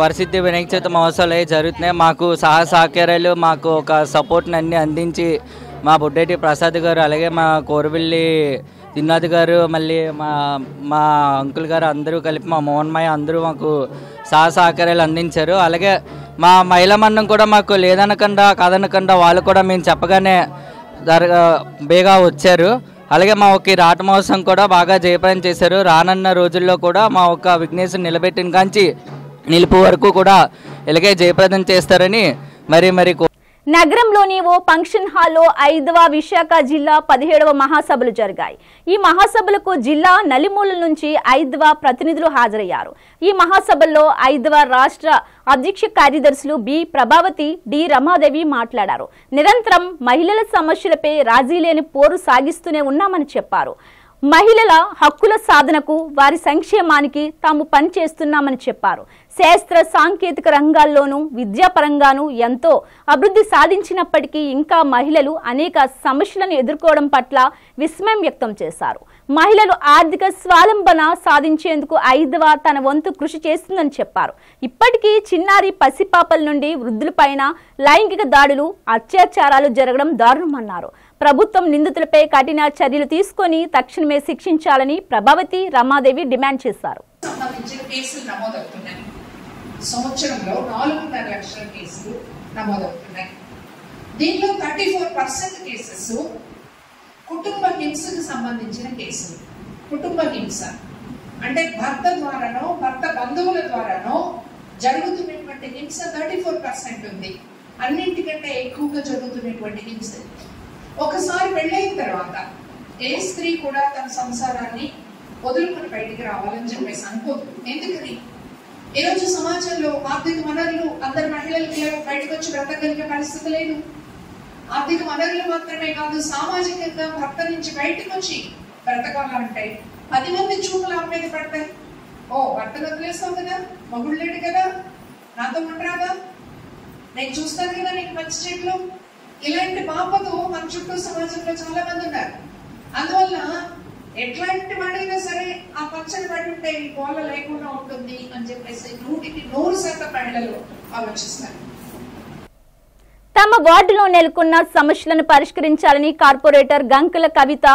S10: వరసిద్ధి వినాయక చవితి మహోత్సవాలు అవి జరుగుతున్నాయి. మాకు సహకారాలు, మాకు ఒక సపోర్ట్ని అన్నీ అందించి మా బొడ్డేటి ప్రసాద్ గారు, అలాగే మా కోరవిల్లి తిన్నాథ్ గారు, మళ్ళీ మా అంకుల్ గారు అందరూ కలిపి మా మోహన్మయ్య అందరూ మాకు సహకారాలు అందించారు. అలాగే మా మహిళా మండలం కూడా మాకు లేదనకుండా కాదనకుండా వాళ్ళు కూడా మేము చెప్పగానే బేగా వచ్చారు. అలాగే మా ఒక రాట మహోత్సవం కూడా బాగా జయప్రదం చేశారు. రానున్న రోజుల్లో కూడా మా ఒక విఘ్నేశ్వరుని నిలబెట్టిన కాంచి నిలుపు వరకు కూడా ఇలాగే జయప్రదం చేస్తారని మరి
S1: నగరంలోని ఓ ఫంక్షన్ హాల్లో 5వ విశాఖ జిల్లా 17వ మహాసభలు జరిగాయి. ఈ మహాసభలకు జిల్లా నలుమూలల నుంచి 5వ ప్రతినిధులు హాజరయ్యారు. ఈ మహాసభల్లో 5వ రాష్ట్ర అధ్యక్ష కార్యదర్శులు బి ప్రభావతి, డి రమాదేవి మాట్లాడారు. నిరంతరం మహిళల సమస్యలపై రాజీ లేని పోరు సాగిస్తూనే ఉన్నామని చెప్పారు. మహిళల హక్కుల సాధనకు వారి సంక్షేమానికి తాము పనిచేస్తున్నామని చెప్పారు. శాస్త్ర సాంకేతిక రంగాల్లోనూ విద్యాపరంగానూ ఎంతో అభివృద్ధి సాధించినప్పటికీ ఇంకా మహిళలు అనేక సమస్యలను ఎదుర్కోవడం పట్ల విస్మయం వ్యక్తం చేశారు. మహిళలు ఆర్థిక స్వావలంబన సాధించేందుకు 5వ తన వంతు కృషి చేస్తుందని చెప్పారు. ఇప్పటికీ చిన్నారి పసిపాపల నుండి వృద్ధులపైన లైంగిక దాడులు, అత్యాచారాలు జరగడం దారుణమన్నారు. ప్రభుత్వం నిందితులపై కఠిన చర్యలు తీసుకొని తక్షణమే శిక్షించాలని ప్రభావతి, రమాదేవి డిమాండ్ చేశారు.
S11: సంవత్సరంలో 4.5 లక్షల కేసులు నమోదవుతున్నాయి. దీనిలో 34% కేసెస్ కుటుంబ హింసకు సంబంధించిన కేసులు. కుటుంబ హింస అంటే భర్త ద్వారానో భర్త బంధువుల ద్వారానో జరుగుతున్నటువంటి హింస 34% ఉంది. అన్నింటికంటే ఎక్కువగా జరుగుతున్నటువంటి హింస. ఒకసారి పెళ్ళైన తర్వాత ఏ స్త్రీ కూడా తన సంసారాన్ని వదులుకొని బయటికి రావాలని చెప్పేసి అనుకోదు. ఎందుకని? ఈరోజు సమాజంలో ఆర్థిక వనరులు అందరి మహిళలకి బయటకు వచ్చి బ్రతకగలిగే పరిస్థితి లేదు. ఆర్థిక వనరులు మాత్రమే కాదు, సామాజికంగా భర్త నుంచి బయటకు వచ్చి బ్రతకాలంటే 10 మంది చూపులు ఆమె మీద పడతాయి. ఓ భర్తను వదిలేస్తావు కదా, మగుడు లేడు కదా, నాతో ఉండరాదా, నేను చూస్తాను కదా నీకు మంచి చెట్లు. ఇలాంటి పాపతో మన చుట్టూ సమాజంలో చాలా మంది ఉన్నారు. అందువల్ల ఎట్లాంటి వాడైనా సరే ఆ పచ్చని పడి ఉంటే ఈ గోళ లేకుండా ఉంటుంది అని చెప్పేసి 100% మహిళలు ఆలోచిస్తారు.
S1: తమ వార్డులో నెలకొన్న సమస్యలను పరిష్కరించాలని కార్పొరేటర్ గంకుల కవిత,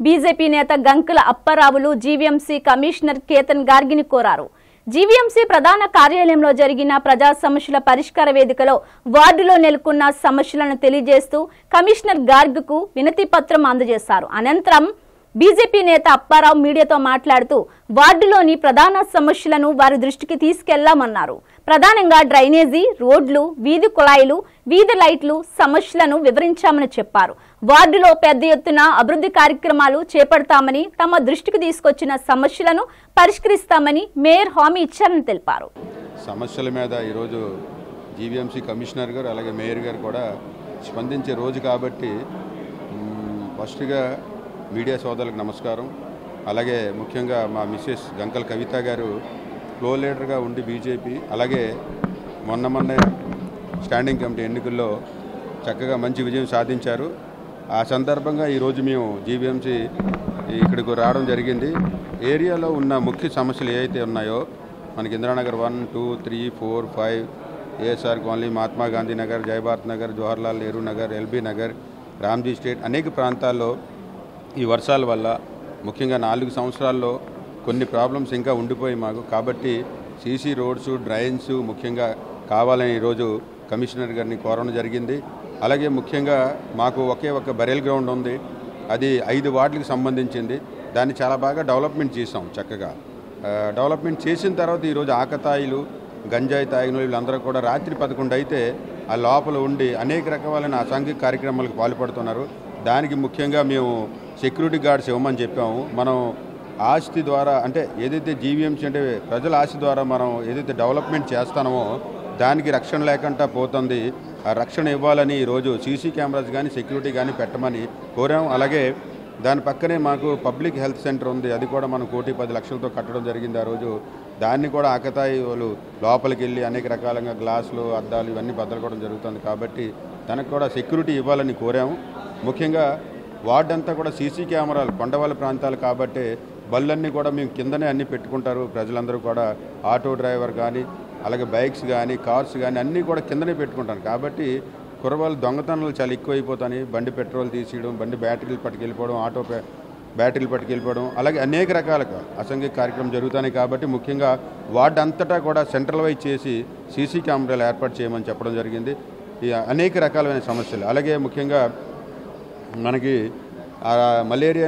S1: బీజేపీ నేత గంకుల అప్పారావులు జీవీఎంసీ కమిషనర్ కేతన్ గార్గిని కోరారు. జీవీఎంసీ ప్రధాన కార్యాలయంలో జరిగిన ప్రజా సమస్యల పరిష్కార వేదికలో వార్డులో నెలకొన్న సమస్యలను తెలియజేస్తూ కమిషనర్ గార్గ్కు వినతి పత్రం అందజేశారు. అనంతరం బీజేపీ నేత అప్పారావు మీడియాతో మాట్లాడుతూ వార్డులోని ప్రధాన సమస్యలను వారి దృష్టికి తీసుకెళ్లామన్నారు. ప్రధానంగా డ్రైనేజీ, రోడ్లు, వీధి కుళాయిలు, వీధి లైట్లు సమస్యలను వివరించామని చెప్పారు. వార్డులో పెద్ద ఎత్తున అభివృద్ధి కార్యక్రమాలు చేపడతామని, తమ దృష్టికి తీసుకొచ్చిన సమస్యలను పరిష్కరిస్తామని మేయర్ హామీ ఇచ్చారని తెలిపారు.
S12: సమస్యల మీద ఈరోజు జీవీఎంసీ కమిషనర్ గారు అలాగే మేయర్ గారు కూడా స్పందించే రోజు కాబట్టి ఫస్ట్గా మీడియా సోదరులకు నమస్కారం. అలాగే ముఖ్యంగా మా మిసెస్ గంకల కవిత గారు ఫ్లో లీడర్గా ఉండి బీజేపీ, అలాగే మొన్న స్టాండింగ్ కమిటీ ఎన్నికల్లో చక్కగా మంచి విజయం సాధించారు. ఆ సందర్భంగా ఈరోజు మేము జీవీఎంసీ ఇక్కడికి రావడం జరిగింది. ఏరియాలో ఉన్న ముఖ్య సమస్యలు ఏవైతే ఉన్నాయో మనకి Indiranagar 1, 2, 3, 4, 5, ASR colony, Mahatma Gandhi Nagar, Jayabharat Nagar, Jawaharlal Nehru Nagar, LB Nagar, Ramji street అనేక ప్రాంతాల్లో ఈ వర్షాల వల్ల ముఖ్యంగా 4 సంవత్సరాల్లో కొన్ని ప్రాబ్లమ్స్ ఇంకా ఉండిపోయి మాకు. కాబట్టి సీసీ రోడ్స్, డ్రైన్స్ ముఖ్యంగా కావాలని ఈరోజు కమిషనర్ గారిని కోరడం జరిగింది. అలాగే ముఖ్యంగా మాకు ఒక బరెల్ గ్రౌండ్ ఉంది, అది 5 వార్డులకు సంబంధించింది. దాన్ని చాలా బాగా డెవలప్మెంట్ చేసాం. చక్కగా డెవలప్మెంట్ చేసిన తర్వాత ఈరోజు ఆకతాయిలు, గంజాయి తాగిన వీళ్ళందరూ కూడా రాత్రి 11 అయితే ఆ లోపల ఉండి అనేక రకాలైన అసాంఘిక కార్యక్రమాలకు పాల్పడుతున్నారు. దానికి ముఖ్యంగా మేము సెక్యూరిటీ గార్డ్స్ ఇవ్వమని చెప్పాము. మనం ఆస్తి ద్వారా అంటే ఏదైతే జీవీఎంసీ అంటే ప్రజల ఆస్తి ద్వారా మనం ఏదైతే డెవలప్మెంట్ చేస్తామో దానికి రక్షణ లేకుండా పోతుంది. ఆ రక్షణ ఇవ్వాలని ఈరోజు సీసీ కెమెరాస్ కానీ సెక్యూరిటీ కానీ పెట్టమని కోరాం. అలాగే దాని పక్కనే మాకు పబ్లిక్ హెల్త్ సెంటర్ ఉంది, అది కూడా మనం 1,10,00,000తో కట్టడం జరిగింది. ఆ రోజు దాన్ని కూడా ఆకతాయి వాళ్ళు లోపలికి వెళ్ళి అనేక రకాలుగా గ్లాసులు, అద్దాలు ఇవన్నీ బద్దలుకోవడం జరుగుతుంది. కాబట్టి తనకు కూడా సెక్యూరిటీ ఇవ్వాలని కోరాము. ముఖ్యంగా వార్డు అంతా కూడా సీసీ కెమెరాలు, కొండవాళ్ళ ప్రాంతాలు కాబట్టి బళ్ళన్నీ కూడా మేము కిందనే అన్నీ పెట్టుకుంటారు. ప్రజలందరూ కూడా ఆటో డ్రైవర్ కానీ అలాగే బైక్స్ కానీ కార్స్ కానీ అన్నీ కూడా కిందనే పెట్టుకుంటారు. కాబట్టి కుర్రవాళ్ళు దొంగతనాలు చాలా ఎక్కువైపోతాయి. బండి పెట్రోల్ తీసేయడం, బండి బ్యాటరీలు పట్టుకెళ్ళిపోవడం, ఆటో బ్యాటరీలు పట్టుకెళ్ళిపోవడం, అలాగే అనేక రకాలుగా అసాంఘిక కార్యక్రమం జరుగుతున్నాయి. కాబట్టి ముఖ్యంగా వార్డు అంతటా కూడా సెంట్రలైజ్ చేసి సీసీ కెమెరాలు ఏర్పాటు చేయమని చెప్పడం జరిగింది. అనేక రకాలైన సమస్యలు. అలాగే ముఖ్యంగా మనకి మలేరియా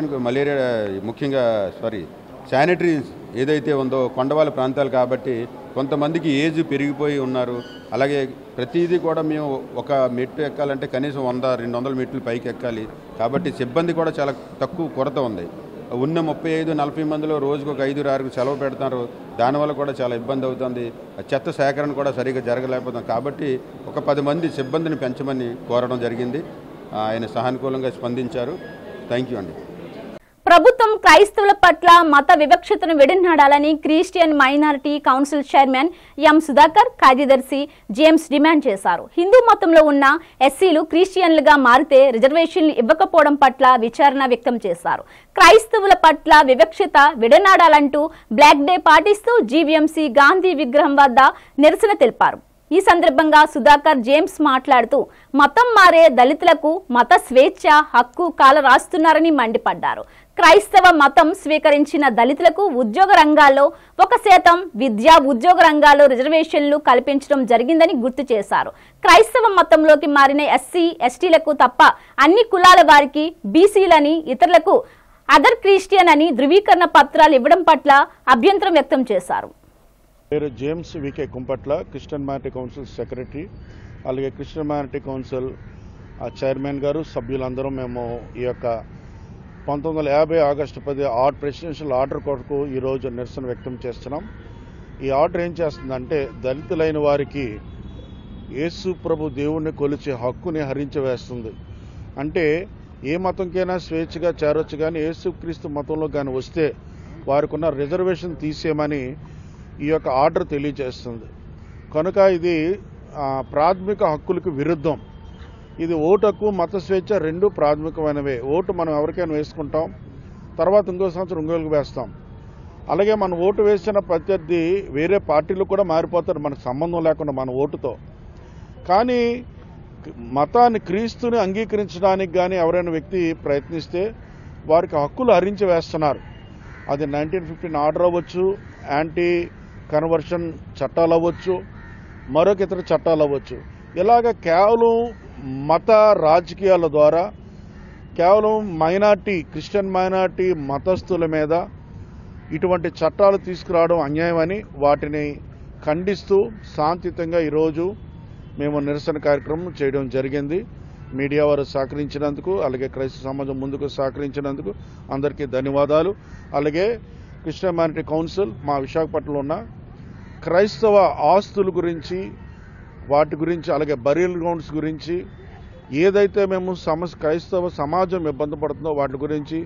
S12: ముఖ్యంగా శానిటరీ ఏదైతే ఉందో కొండవాళ్ళ ప్రాంతాలు కాబట్టి కొంతమందికి ఏజ్ పెరిగిపోయి ఉన్నారు. అలాగే ప్రతిదీ కూడా మేము ఒక మెట్టు ఎక్కాలంటే కనీసం 100-200 మెట్లు పైకి ఎక్కాలి. కాబట్టి సిబ్బంది కూడా చాలా తక్కువ కొరత ఉంది. ఉన్న 35-40 మందిలో రోజుకు ఒక 5-6 సెలవు పెడతారు. దానివల్ల కూడా చాలా ఇబ్బంది అవుతుంది. చెత్త సేకరణ కూడా సరిగ్గా జరగలేకపోతుంది. కాబట్టి ఒక 10 మంది సిబ్బందిని పెంచమని కోరడం జరిగింది. ఆయన సానుకూలంగా స్పందించారు. థ్యాంక్ యూ అండి.
S1: ప్రభుత్వం క్రైస్తవుల పట్ల మత వివక్షతను విడనాడాలని Christian minority council chairman M Sudhakar, కార్యదర్శి జేమ్స్ డిమాండ్ చేశారు. హిందూ మతంలో ఉన్న ఎస్సీలు క్రిస్టియన్లుగా మారితే రిజర్వేషన్లు ఇవ్వకపోవడం పట్ల విచారణ వ్యక్తం చేశారు. క్రైస్తవుల పట్ల వివక్షత విడనాడాలంటూ బ్లాక్ డే పాటిస్తూ జీవీఎంసీ గాంధీ విగ్రహం వద్ద నిరసన తెలిపారు. ఈ సందర్భంగా సుధాకర్ జేమ్స్ మాట్లాడుతూ మతం మారే దళితులకు మత స్వేచ్ఛ హక్కు కాల రాస్తున్నారని మండిపడ్డారు. క్రైస్తవ మతం స్వీకరించిన దళితులకు ఉద్యోగ రంగాల్లో 1% విద్యా ఉద్యోగ రంగాల్లో రిజర్వేషన్లు కల్పించడం జరిగిందని గుర్తు చేశారు. క్రైస్తవ మతంలోకి మారిన ఎస్సీ ఎస్టీలకు తప్ప అన్ని కులాల వారికి బీసీలని ఇతరులకు అదర్ క్రిస్టియన్ అని ధృవీకరణ పత్రాలు ఇవ్వడం పట్ల అభ్యంతరం వ్యక్తం చేశారు.
S13: పేరు James V K Kumpatla, Christian minority council secretary, అలాగే క్రిస్టియన్ మైనారిటీ కౌన్సిల్ చైర్మన్ గారు, సభ్యులందరూ మేము ఈ యొక్క 1950 ఆగస్టు 10 ప్రెసిడెన్షియల్ ఆర్డర్ కొరకు ఈరోజు నిరసన వ్యక్తం చేస్తున్నాం. ఈ ఆర్డర్ ఏం చేస్తుందంటే దళితులైన వారికి యేసు ప్రభు దేవుణ్ణి కొలిచే హక్కుని హరించివేస్తుంది. అంటే ఏ మతంకైనా స్వేచ్ఛగా చేరొచ్చు, కానీ యేసుక్రీస్తు మతంలో కానీ వస్తే వారికి ఉన్న రిజర్వేషన్ తీసేయమని ఈ యొక్క ఆర్డర్ తెలియజేస్తుంది. కనుక ఇది ప్రాథమిక హక్కులకు విరుద్ధం. ఇది ఓటు హక్కు, మత స్వేచ్ఛ రెండు ప్రాథమికమైనవే. ఓటు మనం ఎవరికైనా వేసుకుంటాం, తర్వాత ఇంకో సంవత్సరం ఇంకోరికి వేస్తాం. అలాగే మనం ఓటు వేసిన ప్రత్యర్థి వేరే పార్టీలు కూడా మారిపోతారు మనకు సంబంధం లేకుండా మన ఓటుతో. కానీ మతాన్ని, క్రీస్తుని అంగీకరించడానికి కానీ ఎవరైనా వ్యక్తి ప్రయత్నిస్తే వారికి హక్కులు హరించి వేస్తున్నారు. అది 1915 ఆర్డర్ అవ్వచ్చు, యాంటీ కన్వర్షన్ చట్టాలు అవ్వచ్చు, మరొక ఇతర చట్టాలు అవ్వచ్చు. ఇలాగ కేవలం మత రాజకీయాల ద్వారా కేవలం మైనార్టీ, క్రిస్టియన్ మైనార్టీ మతస్థుల మీద ఇటువంటి చట్టాలు తీసుకురావడం అన్యాయమని వాటిని ఖండిస్తూ శాంతియుతంగా ఈరోజు మేము నిరసన కార్యక్రమం చేయడం జరిగింది. మీడియా వారు సహకరించినందుకు, అలాగే క్రైస్తవ సమాజం ముందుకు సహకరించినందుకు అందరికీ ధన్యవాదాలు. అలాగే క్రిస్టియన్ మైనారిటీ కౌన్సిల్ మా విశాఖపట్నంలో ఉన్న క్రైస్తవ ఆస్తుల గురించి, వాటి గురించి, అలాగే బరియల్ గ్రౌండ్స్ గురించి ఏదైతే మేము క్రైస్తవ సమాజం ఇబ్బంది పడుతుందో వాటి గురించి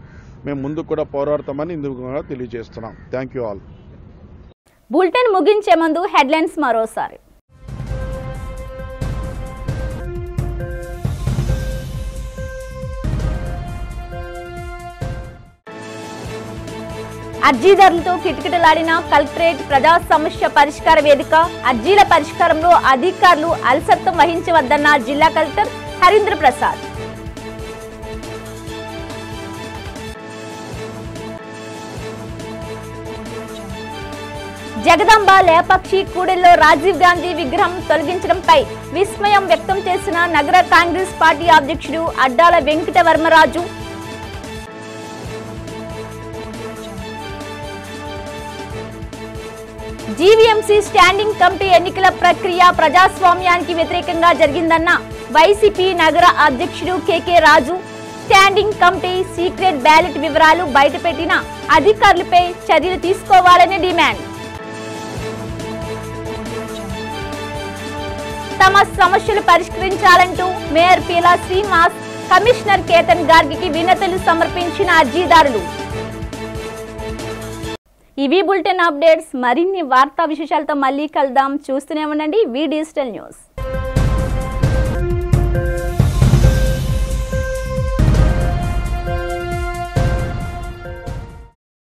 S13: మేము ముందుకు కూడా పోరాడతామని ఇందుకు కూడా తెలియజేస్తున్నాం. Thank you all.
S1: బులెటిన్ ముగించే ముందు హెడ్లైన్స్ మరోసారి. అర్జీదారులతో కిటకిటలాడిన కలెక్టరేట్ ప్రజా సమస్య పరిష్కార వేదిక. అర్జీల పరిష్కారంలో అధికారులు అలసత్వం వహించవద్దన్న జిల్లా కలెక్టర్ హరీంద్ర ప్రసాద్. జగదాంబ లేపాక్షి కూడెల్లో రాజీవ్ గాంధీ విగ్రహం తొలగించడంపై విస్మయం వ్యక్తం చేసిన నగర కాంగ్రెస్ పార్టీ అధ్యక్షుడు అడ్డాల వెంకటవర్మరాజు. జీవీఎంసీ స్టాండింగ్ కమిటీ ఎన్నికల ప్రక్రియ ప్రజాస్వామ్యానికి వ్యతిరేకంగా జరిగిందన్న వైసీపీ నగర అధ్యక్షుడు కేకే రాజు. స్టాండింగ్ కమిటీ సీక్రెట్ బ్యాలెట్ వివరాలు బయటపెట్టిన అధికారులపై చర్యలు తీసుకోవాలని డిమాండ్. తమ సమస్యలు పరిష్కరించాలంటూ మేయర్ పీలా శ్రీనివాస్, కమిషనర్ కేతన్ గార్గికి వినతులు సమర్పించిన అర్జీదారులు. ఇవి బులెటిన్ అప్డేట్స్. మరిన్ని వార్తా విశేషాలతో మళ్ళీ కలుద్దాం. చూస్తూనే ఉండండి వి డిజిటల్ న్యూస్.